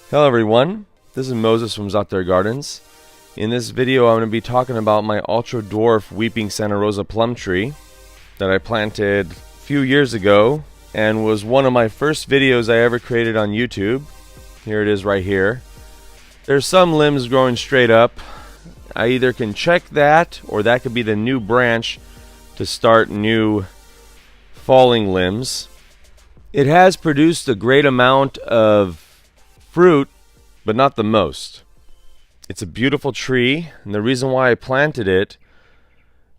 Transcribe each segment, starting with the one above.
Hello everyone, this is Moses from Zaatar Gardens. In this video I'm going to be talking about my ultra dwarf weeping Santa Rosa plum tree that I planted a few years ago and was one of my first videos I ever created on YouTube. Here it is right here. There's some limbs growing straight up. I either can check that or that could be the new branch to start new falling limbs. It has produced a great amount of fruit, but not the most. It's a beautiful tree, and the reason why I planted it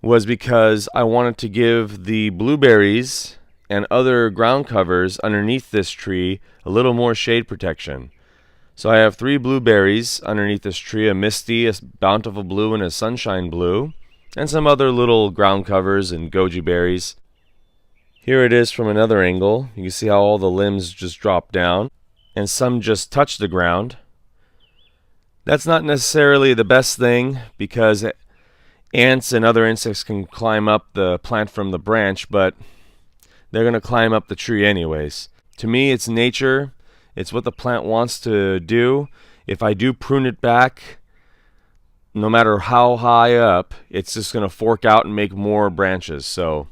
was because I wanted to give the blueberries and other ground covers underneath this tree a little more shade protection. So I have 3 blueberries underneath this tree, a misty, a bountiful blue, and a sunshine blue, and some other little ground covers and goji berries. Here it is from another angle. You can see how all the limbs just drop down and some just touch the ground. That's not necessarily the best thing because ants and other insects can climb up the plant from the branch, but they're going to climb up the tree anyways. To me, it's nature. It's what the plant wants to do. If I do prune it back, no matter how high up, it's just going to fork out and make more branches. So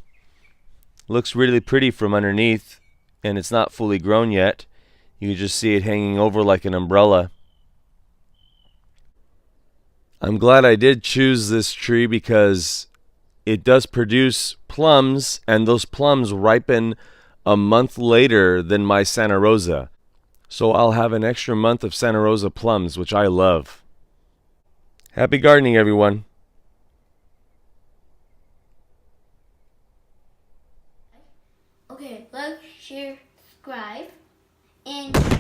it looks really pretty from underneath, and it's not fully grown yet. You can just see it hanging over like an umbrella. I'm glad I did choose this tree because it does produce plums, and those plums ripen a month later than my Santa Rosa. So I'll have an extra month of Santa Rosa plums, which I love. Happy gardening, everyone. Okay, like, share, subscribe, and